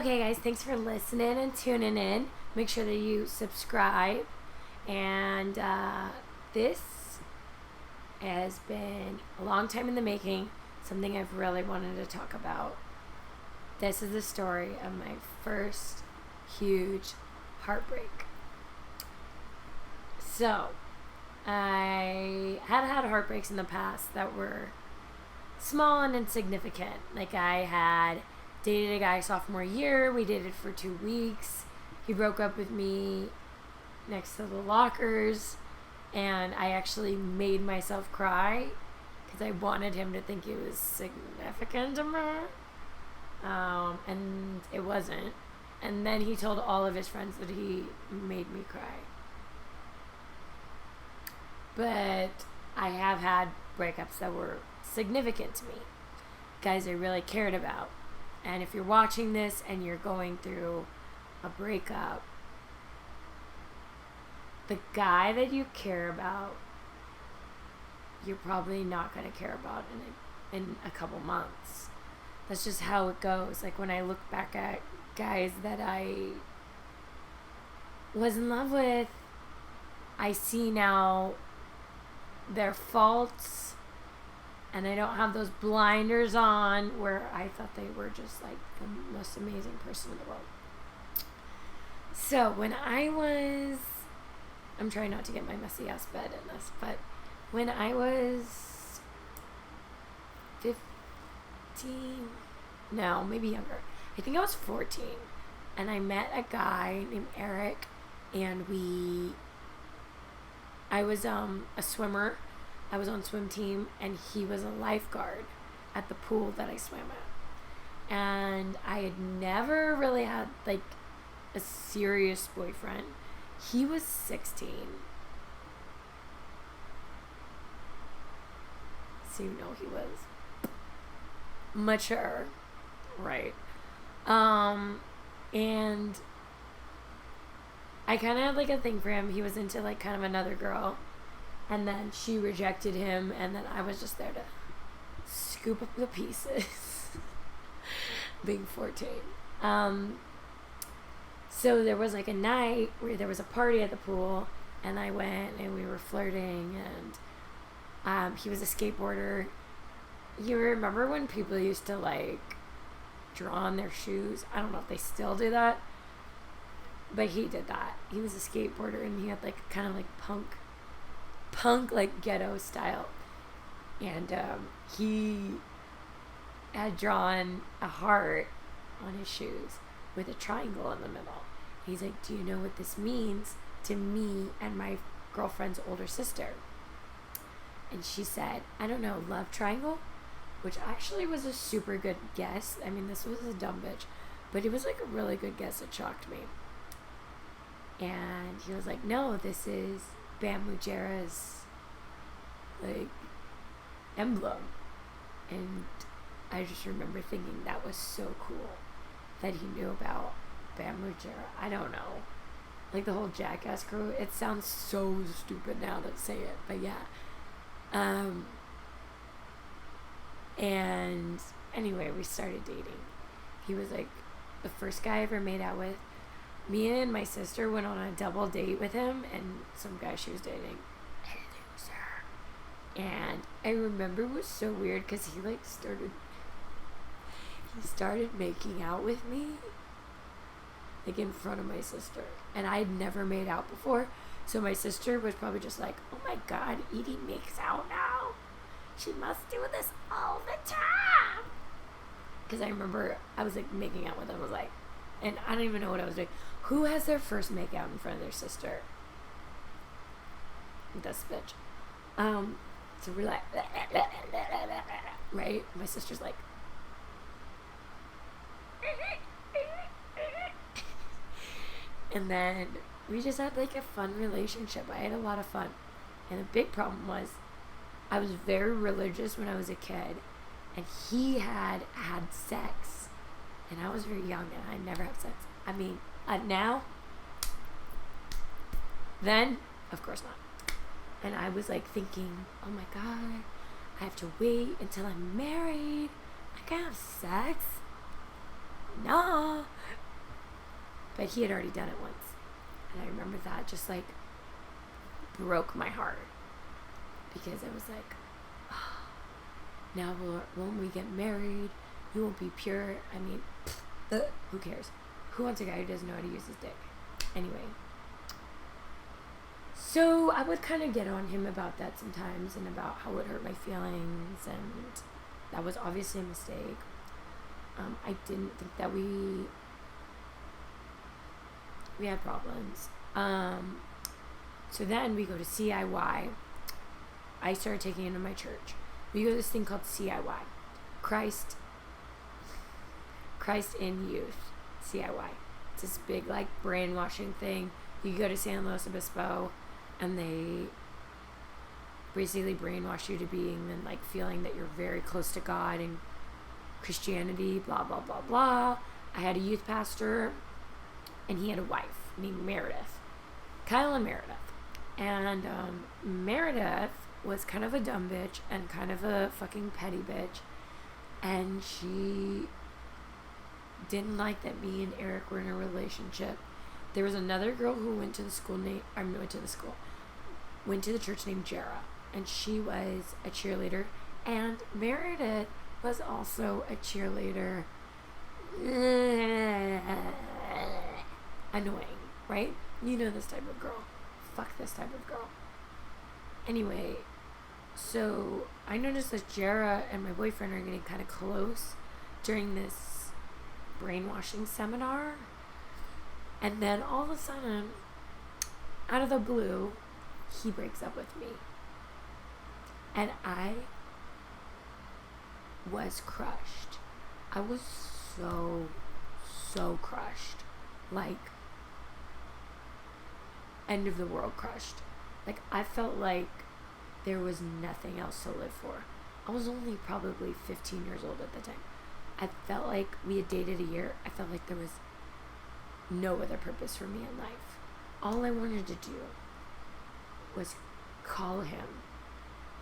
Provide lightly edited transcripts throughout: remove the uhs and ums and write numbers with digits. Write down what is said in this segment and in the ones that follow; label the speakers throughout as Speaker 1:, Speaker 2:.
Speaker 1: Okay, guys, thanks for listening and tuning in. Make sure that you subscribe. And this has been a long time in the making, something I've really wanted to talk about. This is the story of my first huge heartbreak. So, I had heartbreaks in the past that were small and insignificant. Like, I had dated a guy sophomore year. We dated for 2 weeks. He broke up with me next to the lockers, and I actually made myself cry because I wanted him to think it was significant to me. And it wasn't. And then he told all of his friends that he made me cry. But I have had breakups that were significant to me, guys I really cared about. And if you're watching this and you're going through a breakup, the guy that you care about, you're probably not going to care about in a couple months. That's just how it goes. Like, when I look back at guys that I was in love with, I see now their faults, and I don't have those blinders on where I thought they were just like the most amazing person in the world. So when I'm trying not to get my messy ass bed in this, but when I was 15, no, maybe younger, I think I was 14, and I met a guy named Eric, and I was a swimmer. I was on swim team, and he was a lifeguard at the pool that I swam at. And I had never really had like a serious boyfriend. He was 16. So you know he was mature, right? And I kind of had like a thing for him. He was into like kind of another girl. And then she rejected him, and then I was just there to scoop up the pieces. Being 14. So there was like a night where there was a party at the pool, and I went, and we were flirting, and he was a skateboarder. You remember when people used to like draw on their shoes? I don't know if they still do that, but he did that. He was a skateboarder, and he had like kind of like punk like ghetto style, and he had drawn a heart on his shoes with a triangle in the middle. He's like, do you know what this means to me and my girlfriend's older sister? And she said, I don't know, love triangle, which actually was a super good guess. I mean, this was a dumb bitch, but it was like a really good guess. It shocked me. And he was like, no, this is Bam Margera's like emblem. And I just remember thinking that was so cool that he knew about Bam Margera. I don't know, like the whole Jackass crew. It sounds so stupid now to say it, but yeah. And anyway, we started dating. He was like the first guy I ever made out with. Me and my sister went on a double date with him and some guy she was dating. And I remember it was so weird because he started making out with me like in front of my sister, and I had never made out before. So my sister was probably just like, oh my god, Edie makes out now, she must do this all the time. Because I remember I was like making out with him, I was like, and I don't even know what I was doing. Who has their first make out in front of their sister? This bitch. So we're like, right? My sister's like, and then we just had like a fun relationship. I had a lot of fun. And the big problem was I was very religious when I was a kid, and he had sex, and I was very young, and I never had sex. I mean, now, then, of course not. And I was like thinking, oh my god, I have to wait until I'm married. I can't have sex. No. But he had already done it once. And I remember that just like broke my heart. Because it was like, oh, now when we get married, you won't be pure. I mean, who cares? Who wants a guy who doesn't know how to use his dick? Anyway. So I would kind of get on him about that sometimes and about how it hurt my feelings, and that was obviously a mistake. I didn't think that we had problems. So then we go to CIY. I started taking it to my church. We go to this thing called CIY. Christ in Youth. CIY. It's this big like brainwashing thing. You go to San Luis Obispo and they basically brainwash you to being and like feeling that you're very close to God and Christianity, blah, blah, blah, blah. I had a youth pastor and he had a wife named Meredith. Kyle and Meredith. And Meredith was kind of a dumb bitch and kind of a fucking petty bitch. And she didn't like that me and Eric were in a relationship. There was another girl who went to the church named Jera. And she was a cheerleader. And Meredith was also a cheerleader. Annoying, right? You know this type of girl. Fuck this type of girl. Anyway, so I noticed that Jera and my boyfriend are getting kind of close during this brainwashing seminar. And then all of a sudden, out of the blue, he breaks up with me. And I was crushed. I was so crushed. Like, end of the world crushed. Like, I felt like there was nothing else to live for. I was only probably 15 years old at the time. I felt like we had dated a year. I felt like there was no other purpose for me in life. All I wanted to do was call him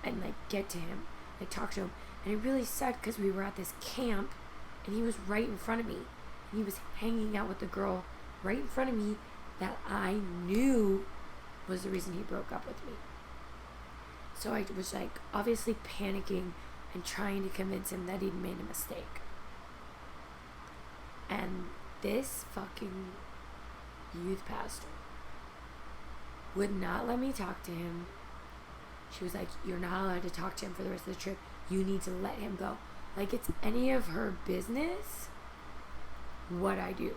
Speaker 1: and like get to him, like talk to him. And it really sucked because we were at this camp and he was right in front of me. And he was hanging out with the girl right in front of me that I knew was the reason he broke up with me. So I was like obviously panicking and trying to convince him that he'd made a mistake. And this fucking youth pastor would not let me talk to him. She was like, you're not allowed to talk to him for the rest of the trip. You need to let him go. Like it's any of her business what I do.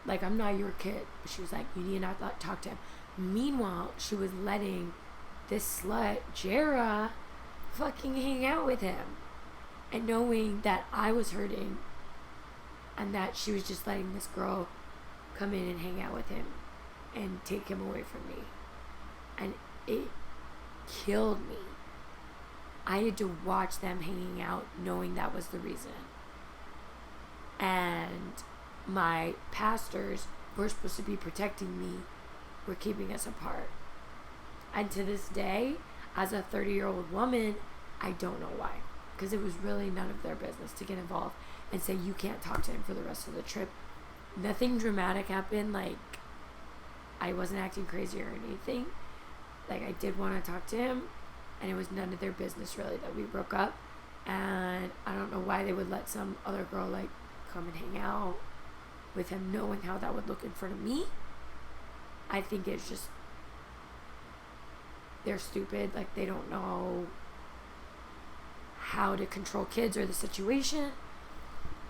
Speaker 1: Like, I'm not your kid. But she was like, you need not talk to him. Meanwhile, she was letting this slut, Jera, fucking hang out with him. And knowing that I was hurting. And that she was just letting this girl come in and hang out with him. And take him away from me. And it killed me. I had to watch them hanging out knowing that was the reason. And my pastors who were supposed to be protecting me were keeping us apart. And to this day, as a 30-year-old woman, I don't know why. Because it was really none of their business to get involved and say, you can't talk to him for the rest of the trip. Nothing dramatic happened. Like, I wasn't acting crazy or anything. Like, I did want to talk to him. And it was none of their business, really, that we broke up. And I don't know why they would let some other girl, like, come and hang out with him, knowing how that would look in front of me. I think it's just, they're stupid. Like, they don't know how to control kids or the situation.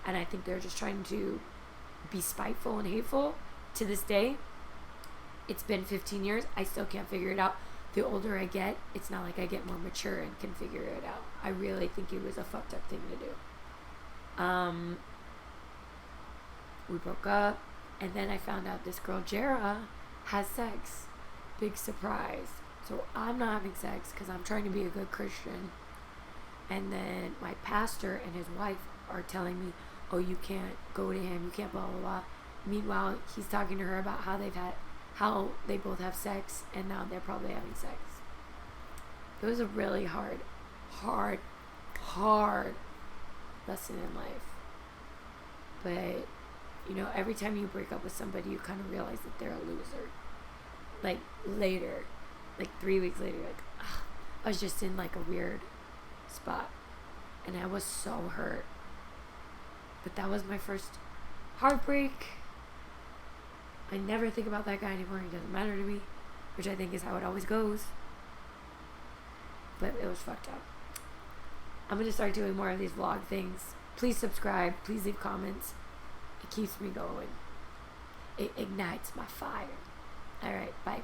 Speaker 1: And I think they're just trying to be spiteful and hateful. To this day, it's been 15 years. I still can't figure it out. The older I get, it's not like I get more mature and can figure it out. I really think it was a fucked up thing to do. We broke up, and then I found out this girl, Jera, has sex. Big surprise. So I'm not having sex because I'm trying to be a good Christian. And then my pastor and his wife are telling me, oh, you can't go to him, you can't blah, blah, blah. Meanwhile, he's talking to her about how they both have sex, and now they're probably having sex. It was a really hard lesson in life. But You know, every time you break up with somebody, you kind of realize that they're a loser. Like, later, like 3 weeks later, like, ugh, I was just in like a weird spot. And I was so hurt. But that was my first heartbreak. I never think about that guy anymore. He doesn't matter to me. Which I think is how it always goes. But it was fucked up. I'm going to start doing more of these vlog things. Please subscribe. Please leave comments. It keeps me going. It ignites my fire. Alright, bye.